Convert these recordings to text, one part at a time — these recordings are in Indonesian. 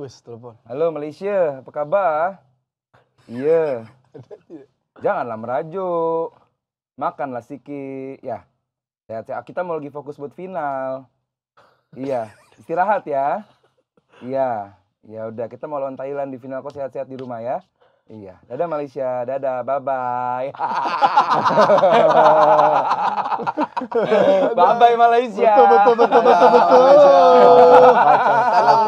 Wes, telepon. Halo Malaysia, apa kabar? Iya. Janganlah merajuk. Makanlah sedikit. Ya. Sehat-sehat. Kita mau lagi fokus buat final. Iya. Istirahat ya. Iya. Ya udah, kita mau lawan Thailand di final. Kok sehat-sehat di rumah ya. Iya. Dadah Malaysia. Dadah. Bye-bye. Bye-bye Malaysia. Betul.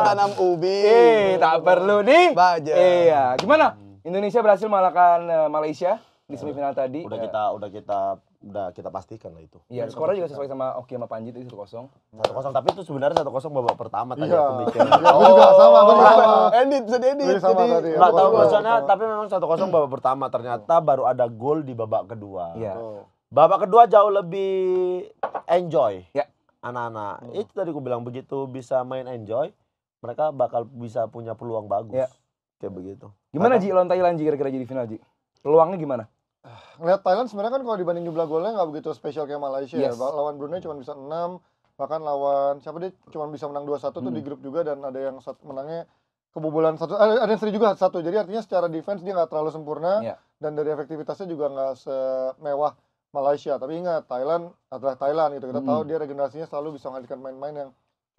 Tanam ubi. Tak perlu nih. Baja. Iya. Gimana? Indonesia berhasil mengalahkan Malaysia di semifinal tadi. Udah kita pastikan lah itu. Iya, skornya juga sesuai sama Oki sama Panji itu 1-0. 1-0, tapi itu sebenarnya 1-0 babak pertama tadi Iya. aku mikir. Aku juga sama. Edit, bisa diedit. Iya, sama Jadi tadi. Enggak tahu Aku- maksudnya, tapi memang 1-0 babak pertama, ternyata baru ada gol di babak kedua. Iya. Babak kedua jauh lebih enjoy. Ya. Anak-anak. Itu tadi aku bilang, begitu bisa main enjoy, mereka bakal bisa punya peluang bagus. Ya. Kayak begitu. Gimana Ji lawan Thailand Ji kira-kira jadi final Ji? Peluangnya gimana? Ngeliat Thailand sebenarnya kan kalau dibanding jumlah golnya nggak begitu spesial kayak Malaysia ya. Yes. Lawan Brunei cuma bisa 6, bahkan lawan siapa dia cuma bisa menang 2-1 tuh di grup juga, dan ada yang menangnya kebobolan satu, ada yang seri juga satu. Jadi artinya secara defense dia nggak terlalu sempurna, Iya. dan dari efektivitasnya juga nggak semewah Malaysia. Tapi ingat, Thailand adalah Thailand gitu. Kita tahu dia regenerasinya selalu bisa menghadirkan main-main yang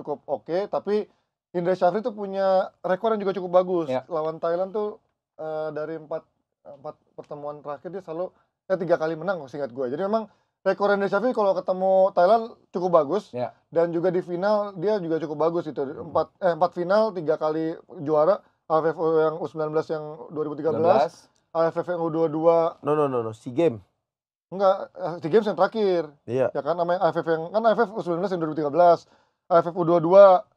cukup oke. Tapi Indra Syafri tuh punya rekor yang juga cukup bagus. Iya. Lawan Thailand tuh dari 4 pertemuan terakhir dia selalu 3 kali menang seingat gue. Jadi memang rekor Indra Syafri kalau ketemu Thailand cukup bagus. Ya. Dan juga di final dia juga cukup bagus itu. 4 final 3 kali juara. AFF yang U19 yang 2013, 19. AFF yang U22 No. SEA Games. enggak, SEA Games yang terakhir. Iya. Ya kan namanya AFF yang kan AFF U19 yang 2013, AFF U22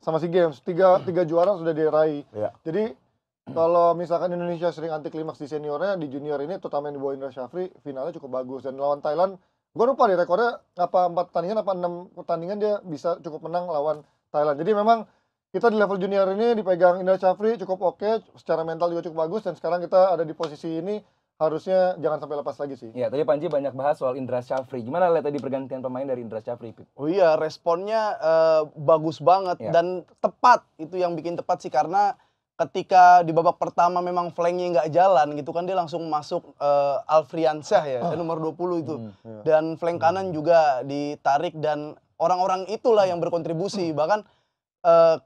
sama SEA Games. Tiga juara sudah diraih. Iya. Jadi kalau misalkan Indonesia sering anti klimaks di seniornya, di junior ini terutama yang di bawah Indra Syafri, finalnya cukup bagus. Dan lawan Thailand, gue lupa di rekornya apa 4 pertandingan apa 6 pertandingan dia bisa cukup menang lawan Thailand. Jadi memang kita di level junior ini dipegang Indra Syafri cukup oke, secara mental juga cukup bagus, dan sekarang kita ada di posisi ini harusnya jangan sampai lepas lagi sih. Iya, tadi Panji banyak bahas soal Indra Syafri. Gimana lihat tadi pergantian pemain dari Indra Syafri, Pip? Oh iya, responnya bagus banget Ya. dan tepat. Itu yang bikin tepat sih, karena ketika di babak pertama memang flanknya nggak jalan gitu kan, dia langsung masuk Alfriansyah ya, nomor 20 itu. Dan flank kanan juga ditarik, dan orang-orang itulah yang berkontribusi. Bahkan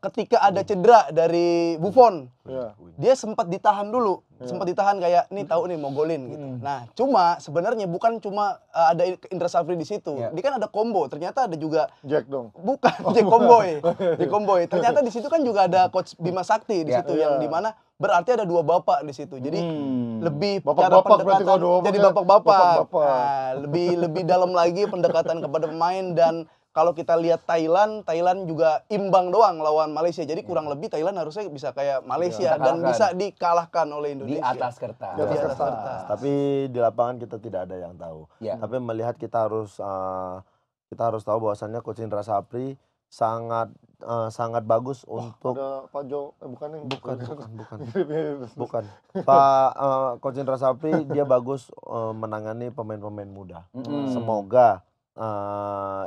ketika ada cedera dari Buffon, Iya. dia sempat ditahan dulu, sempat ditahan kayak nih tahu nih mau golin gitu. Nah, cuma sebenarnya bukan cuma ada Indra Syafri di situ. Ya. Dia kan ada combo, ternyata ada juga Jack dong. bukan Jack Komboy. Jack Komboy. Ternyata di situ kan juga ada coach Bima Sakti di Ya. situ, yang dimana berarti ada 2 bapak di situ. Jadi lebih cara Bapak-bapak berarti kalau dua jadi bapak ya. bapak-bapak. Bapak-bapak. Nah, lebih dalam lagi pendekatan kepada pemain. Dan kalau kita lihat Thailand juga imbang doang lawan Malaysia. Jadi kurang lebih Thailand harusnya bisa kayak Malaysia Kita dan kalahkan. bisa dikalahkan oleh Di Indonesia. atas kertas. Di atas Di atas kertas. kertas. Tapi di lapangan kita tidak ada yang tahu. Ya. Tapi melihat kita harus tahu bahwasannya Coach Indra Syafri sangat bagus untuk Ada Pak Jo, bukan yang bukan. Pak Coach Indra Syafri dia bagus menangani pemain-pemain muda. Semoga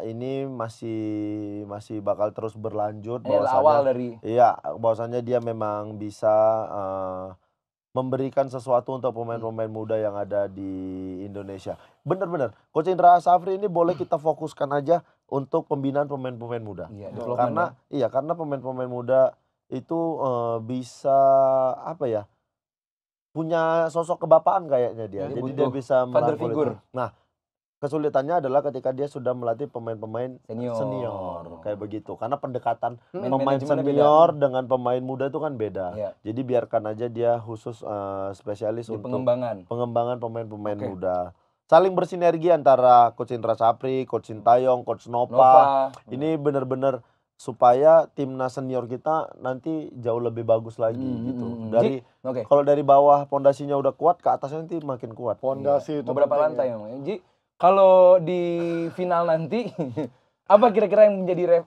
ini masih bakal terus berlanjut. Ini adalah awal dari Iya, bahwasannya dia memang bisa memberikan sesuatu untuk pemain-pemain muda yang ada di Indonesia. Benar-benar, Coach Indra Syafri ini boleh kita fokuskan aja untuk pembinaan pemain-pemain muda. Iya, development Karena pemain-pemain muda itu bisa punya sosok kebapaan kayaknya dia. Jadi Jadi dia butuh bisa father merangkul figure. itu. Nah, kesulitannya adalah ketika dia sudah melatih pemain-pemain Senior. senior kayak begitu. Karena pendekatan Man pemain manajemennya senior dengan pemain muda itu kan beda. Iya. Jadi biarkan aja dia khusus spesialis di untuk pengembangan. pemain-pemain Oke. muda. Saling bersinergi antara Coach Indra Syafri, Coach Sintayong, Coach Nova. Nova. Ini benar-benar supaya timnas senior kita nanti jauh lebih bagus lagi gitu. Dari Oke. kalau dari bawah pondasinya udah kuat, ke atasnya nanti makin kuat. Fondasi itu Mau berapa penting lantai ya. emang? Ji, kalau di final nanti apa kira-kira yang menjadi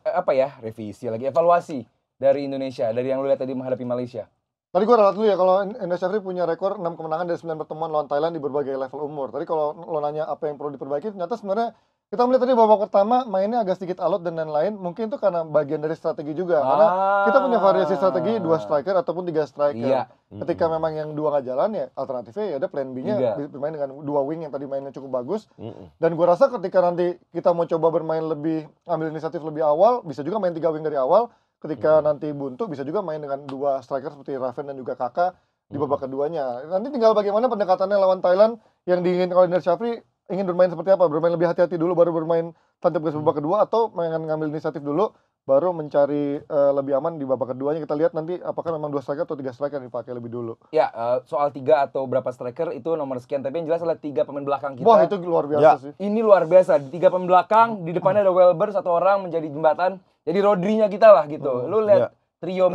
revisi lagi, evaluasi dari Indonesia, dari yang lu lihat tadi menghadapi Malaysia? Tadi gue ralat dulu ya, kalau Indra Syafri punya rekor 6 kemenangan dari 9 pertemuan lawan Thailand di berbagai level umur. Tadi kalau lo nanya apa yang perlu diperbaiki, ternyata sebenarnya kita melihat tadi babak pertama mainnya agak sedikit alot dan lain-lain. Mungkin itu karena bagian dari strategi juga. Karena kita punya variasi strategi 2 striker ataupun 3 striker. Iya. Ketika memang yang 2 nggak jalan ya alternatifnya ya ada plan B-nya Tiga. bermain dengan 2 wing yang tadi mainnya cukup bagus. Dan gua rasa ketika nanti kita mau coba bermain lebih ambil inisiatif lebih awal, bisa juga main 3 wing dari awal. Ketika nanti buntu bisa juga main dengan 2 striker seperti Raven dan juga Kakak di babak keduanya. Nanti tinggal bagaimana pendekatannya lawan Thailand yang diinginkan oleh Indra Syafri, ingin bermain seperti apa? Bermain lebih hati-hati dulu baru bermain tancap gas babak kedua, atau ngambil inisiatif dulu baru mencari lebih aman di babak keduanya. Kita lihat nanti apakah memang 2 striker atau 3 striker yang dipakai lebih dulu. Ya, soal 3 atau berapa striker itu nomor sekian, tapi yang jelas adalah 3 pemain belakang kita. Wah, itu luar biasa Ya. sih. Ini luar biasa, 3 pemain belakang, di depannya ada Welber 1 orang menjadi jembatan. Jadi Rodri-nya kita lah gitu. Lu lihat trio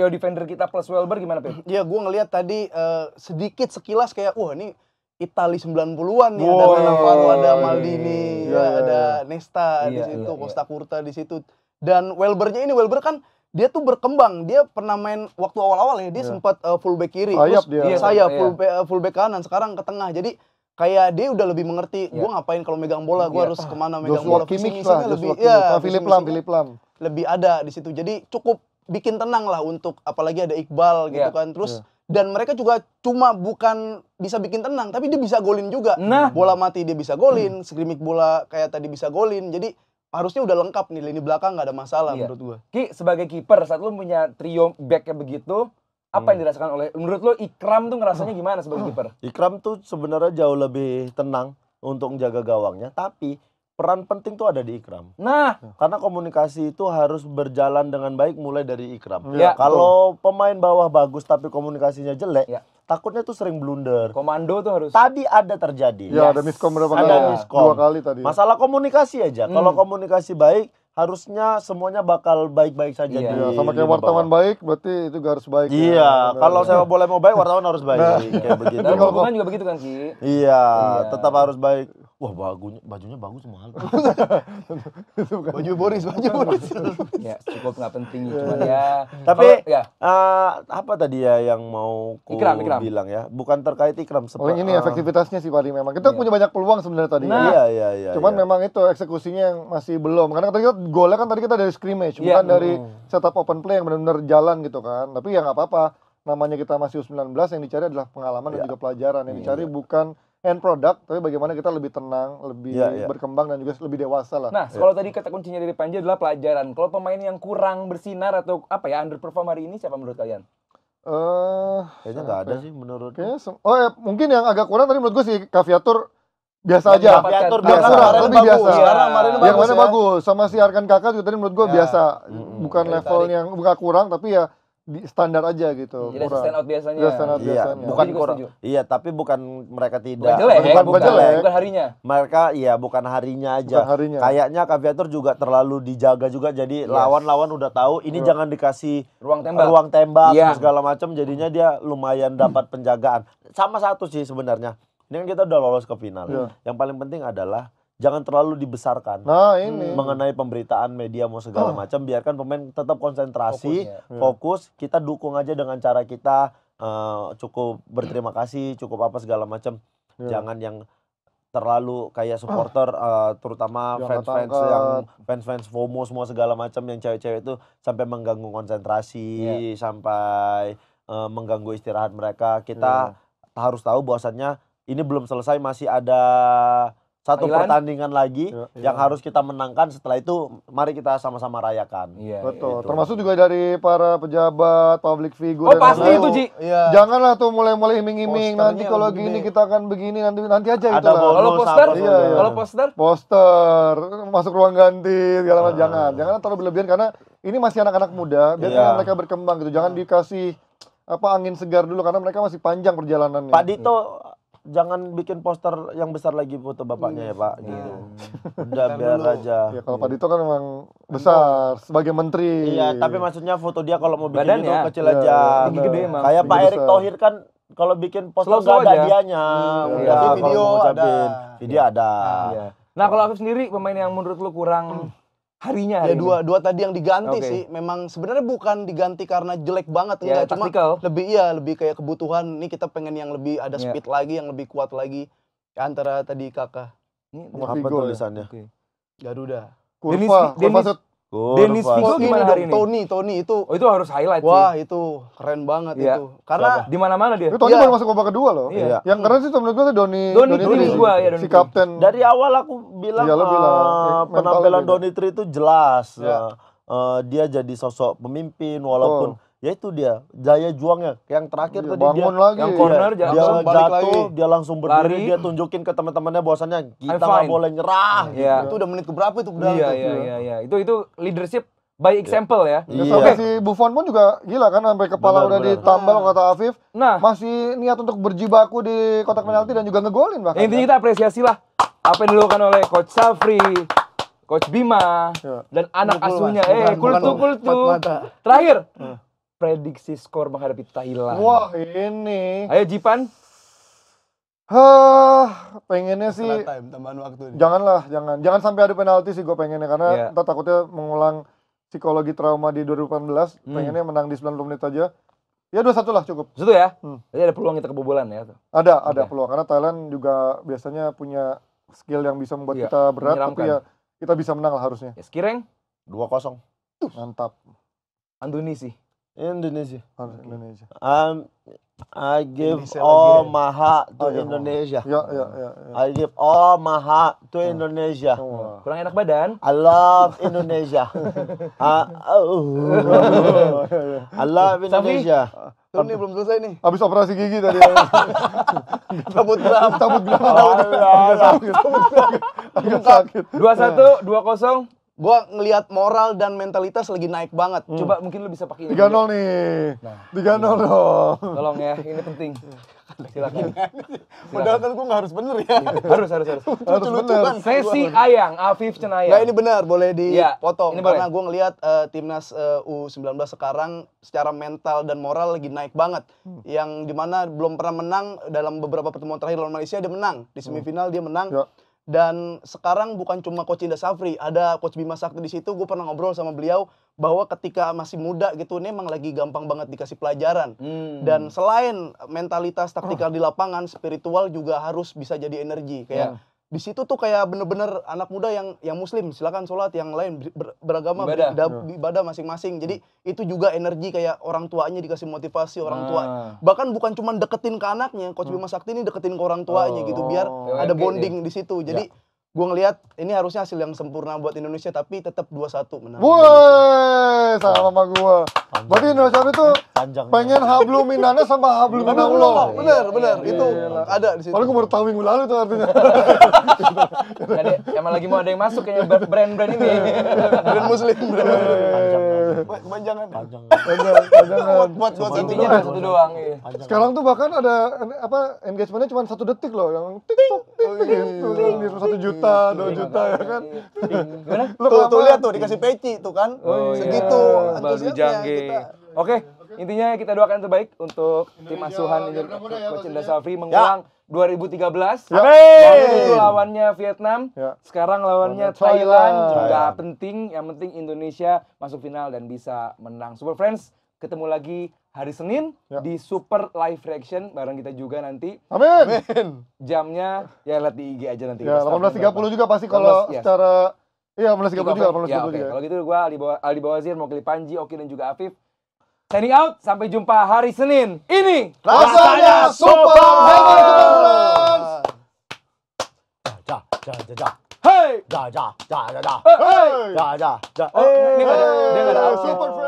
defender kita plus Welber gimana, Pep? Ya gue ngelihat tadi sedikit sekilas kayak wah ini Itali 90-an nih, ada Wow. Cannavaro, ada Maldini, Iya, ya, iya, ada Nesta di Iya, situ, iya, Costa Curta di situ. Dan Welber kan dia tuh berkembang, dia pernah main waktu awal-awal ya, dia sempat fullback kiri, Sayap terus dia. Iya, sayap iya. fullback kanan, sekarang ke tengah. Jadi kayak dia udah lebih mengerti, gue ngapain kalau megang bola, gue Iya. harus kemana megang Joshua bola. Kimmich Visi-misinya lah, lebih, Joshua Kimmich. ya, Philip visi-misinya Lam. lebih ada di situ. Jadi cukup bikin tenang lah untuk apalagi ada Iqbal gitu Iya. kan. Terus dan mereka juga cuma bukan bisa bikin tenang, tapi dia bisa golin juga. Nah. Bola mati dia bisa golin, skrimming bola kayak tadi bisa golin. Jadi harusnya udah lengkap nih, lini belakang nggak ada masalah Iya. menurut gua. Ki, sebagai kiper, saat lu punya trio back kayak begitu, apa yang dirasakan oleh, menurut lu Ikram tuh ngerasanya gimana sebagai kiper? Ikram tuh sebenarnya jauh lebih tenang untuk menjaga gawangnya, tapi peran penting tuh ada di Ikram. Nah, Karena komunikasi itu harus berjalan dengan baik mulai dari Ikram. Ya, Kalau pemain bawah bagus tapi komunikasinya jelek, Ya. takutnya tuh sering blunder. komando tuh harus. Tadi ada terjadi. Ya, ada miskom berapa Ada kali? miskom. 2 kali tadi. Masalah komunikasi aja. Kalau komunikasi baik, harusnya semuanya bakal baik-baik saja Iya. di Ya, sama kayak lini wartawan bawah. baik, berarti itu harus baik. Iya, ya. kalau saya boleh mau baik, wartawan harus baik kayak begitu. Dan hubungan juga begitu kan, Ki? Iya, tetap harus baik. Wah, bajunya bagus mahal. Baju Boris. Ya, cukup nggak penting, cuman ya. Tapi Kalau- ya, apa tadi ya yang mau ku Ikram. bilang ya? Bukan terkait Ikram. Paling ini efektivitasnya sih paling memang. Kita punya banyak peluang sebenarnya tadi. Nah. Iya. Cuman memang itu eksekusinya yang masih belum. Karena tadi golnya kan tadi kita dari scrimmage, Iya. bukan dari setup open play yang benar-benar jalan gitu kan. Tapi ya nggak apa-apa. Namanya kita masih U19, yang dicari adalah pengalaman dan juga pelajaran. Yang dicari bukan end product, tapi bagaimana kita lebih tenang, lebih berkembang dan juga lebih dewasa lah. nah, kalau tadi kata kuncinya dari Panji adalah pelajaran. Kalau pemain yang kurang bersinar atau apa ya, underperform hari ini, siapa menurut kalian? Kayaknya nggak ada sih menurut. Kayaknya mungkin yang agak kurang tadi menurut gue sih Kaviatur biasa aja. Kaviatur Biasa, biasa. Kemarin lebih bagus. biasa. Sekarang kemarin Yang bagus mana ya. bagus, sama si Arkan Kakak juga tadi menurut gue biasa. Bukan Tarik-tarik. level yang bukan kurang, tapi ya di standar aja gitu. Jadi kurang. stand out biasanya. Iya, stand out Iya, biasanya. bukan Aku juga kurang. setuju. Iya, tapi bukan mereka Bukan tidak. jelek, bukan jelek. bukan harinya. Mereka bukan harinya aja. Bukan harinya. Kayaknya Kaviatur juga terlalu dijaga juga, jadi lawan-lawan udah tahu ini jangan dikasih Ruang tembak. ruang tembak Iya. segala macam, jadinya dia lumayan dapat penjagaan. Sama satu sih sebenarnya. Ini kan kita udah lolos ke final. Iya. Yang paling penting adalah jangan terlalu dibesarkan. Nah, ini. Mengenai pemberitaan media mau segala macam, biarkan pemain tetap konsentrasi, fokus, kita dukung aja dengan cara kita cukup berterima kasih, cukup apa segala macam. Jangan yang terlalu kayak supporter terutama Yang fans-fans angkat. yang fans-fans FOMO semua segala macam, yang cewek-cewek itu sampai mengganggu konsentrasi, sampai mengganggu istirahat mereka. Kita harus tahu bahwasannya ini belum selesai, masih ada satu Thailand. pertandingan lagi yang harus kita menangkan. Setelah itu mari kita sama-sama rayakan. Iya. Betul. Gitu. Termasuk juga dari para pejabat, public figure. Oh, dan pasti lain-lain. itu, Ji. Iya. Janganlah tuh mulai-mulai iming-iming. Posternya Nanti kalau lebih gini gede. kita akan begini, nanti aja Ada gitu lah. bonus Kalau apa poster, segala. Iya. kalau poster, Poster, masuk ruang ganti, segala macam. Jangan terlalu berlebihan karena ini masih anak-anak muda. Biarkan mereka berkembang gitu. Jangan dikasih angin segar dulu karena mereka masih panjang perjalanannya. Pak Dito jangan bikin poster yang besar lagi foto bapaknya ya Pak gitu. Udah biar aja. Ya kalau Pak Dito kan memang besar sebagai menteri. Iya, tapi maksudnya foto dia kalau mau bikin Badannya. itu kecil Iya, aja. tinggi gede emang. Kayak Pak Tinggi Erick besar. Thohir kan kalau bikin poster Slow-slow nggak ada aja. dianya. Tapi Udah, kalau video mau ngucapin, ada. Video ada. Iya. Nah, kalau Afif sendiri pemain yang menurut lu kurang harinya Ya hari dua tadi yang diganti Oke. sih. Memang sebenarnya bukan diganti karena jelek banget, Ya, enggak, cuma taktikal. lebih kayak kebutuhan. Nih kita pengen yang lebih ada Iya. speed lagi, yang lebih kuat lagi. Antara tadi Kakak. ini? Sama Apa Vigo ya. tulisannya? Oke. Garuda. Kurva shoot. Dennis Vigo Oh, gimana hari ini? Tony itu. Oh, itu harus highlight Wah, sih. itu keren banget Iya. itu. Karena Di mana-mana dia. Itu Tony Iya. baru masuk babak kedua loh. Iya. Yang keren sih menurut gue tuh Doni Tri gua, ya, Doni si Tri. kapten. Dari awal aku bilang, Iya, lo bilang. penampilan Mental Doni Tri itu jelas. Iya. Dia jadi sosok pemimpin walaupun ya itu dia daya juangnya. Yang terakhir Iya, tadi dia bangun lagi. yang corner dia langsung balik jatuh, lagi. dia langsung berdiri, Lari. dia tunjukin ke teman-temannya bahwasannya kita I'm nggak fine. boleh nyerah. Iya. itu udah menit keberapa itu padahal Iya, tuh. iya. Itu leadership by example ya. Ya, Iya. sampai si Buffon pun juga gila kan sampai kepala Benar, udah benar. ditambal kata Afif. Nah, Masih niat untuk berjibaku di kotak penalti dan juga ngegolin bahkan. intinya kita apresiasi lah apa yang dilakukan oleh Coach Safri, Coach Bima, Iya. dan anak Pukul, asuhnya. Mas. Bukan Kultu. empat mata. Terakhir, prediksi skor menghadapi Thailand. Wah, ini. Ayo Jipan. Pengennya sih Extra time, tambahan waktu nih. jangan sampai ada penalti sih gue pengennya karena Iya. ntar takutnya mengulang psikologi trauma di 2018. Pengennya menang di 90 menit aja. Ya 2-1 lah cukup. Situ ya. Hmm. Jadi ada peluang kita kebobolan ya. Ada Oke. peluang karena Thailand juga biasanya punya skill yang bisa membuat Iya, kita berat tapi menyeramkan. ya kita bisa menang lah harusnya. Ya, Skireng, 2-0 Mantap. Anduni sih. Indonesia. Harus Indonesia. I give Indonesia all lagi. my heart to Oh, iya. Indonesia. Ya. I give all my heart to Indonesia. Wah. Kurang enak badan. I love Indonesia. I love Indonesia. Tuh nih belum selesai nih. Habis operasi gigi tadi. Cabut geram. Agak sakit. 2-1, 2-0. Gua ngelihat moral dan mentalitas lagi naik banget. Coba mungkin lu bisa pakai ini. 3-0 nih. Nah. 3-0 dong. Tolong ya, ini penting. Silakan. Padahal kan gua nggak harus bener ya. Harus. Harus Lucu-lucuan. Sesi Ayang, Afif Cenayang. Nggak, ini benar, boleh Iya, dipotong. ini boleh. Karena gue ngelihat timnas U19 sekarang secara mental dan moral lagi naik banget. Yang dimana belum pernah menang dalam beberapa pertemuan terakhir lawan Malaysia, dia menang. Di semifinal dia menang. Ya. Dan sekarang bukan cuma Coach Indra Safri, ada Coach Bima Sakti di situ. Gue pernah ngobrol sama beliau bahwa ketika masih muda gitu, ini emang lagi gampang banget dikasih pelajaran. Dan selain mentalitas taktikal di lapangan, spiritual juga harus bisa jadi energi. Kayak di situ tuh kayak bener-bener anak muda yang muslim silakan sholat, yang lain beragama ibadah masing-masing. Jadi itu juga energi kayak orang tuanya dikasih motivasi orang tua. Bahkan bukan cuma deketin ke anaknya, Coach Bima Sakti ini deketin ke orang tuanya gitu biar ada bonding di situ. Jadi gue ngelihat ini harusnya hasil yang sempurna buat Indonesia tapi tetap 2-1 menang. Woi, sama sama gua. Berarti Indonesia itu Panjang. pengen hablum minana sama hablum minallah. Bener, itu ada di situ. Padahal gua baru tahu minggu lalu tuh artinya. Jadi emang lagi mau ada yang masuk kayaknya brand-brand ini. Brand muslim. Panjang. Jangan. Buat Intinya kan satu doang. Iya. Sekarang tuh bahkan ada engagementnya cuma 1 detik loh, yang TikTok gitu, kan, 1 juta, 2 juta ya kan. Gimana? Tuh lihat tuh dikasih peci tuh kan. Segitu Baldu antusiasnya Jangge. kita. Oke, intinya kita doakan yang terbaik untuk tim asuhan Coach Indra Safri mengulang 2013. Waktu itu lawannya Vietnam, Ya. sekarang lawannya Thailand. Nggak penting, yang penting Indonesia masuk final dan bisa menang. Super Friends, ketemu lagi hari Senin di Super Live Reaction bareng kita juga nanti. Amin. Jamnya ya lihat di IG aja nanti. Ya, 18.30 juga pasti kalau 18, yes. secara 18.30 juga, 18.30 Ya, oke. juga. Kalau gitu gue Aldi Bawazir, Mokli Panji, Oki dan juga Afif. Signing out, sampai jumpa hari Senin. Ini Rasanya super. Hey! Ja. Hey! Ja. Oh, ini nggak ada, dia nggak ada. Super Friends.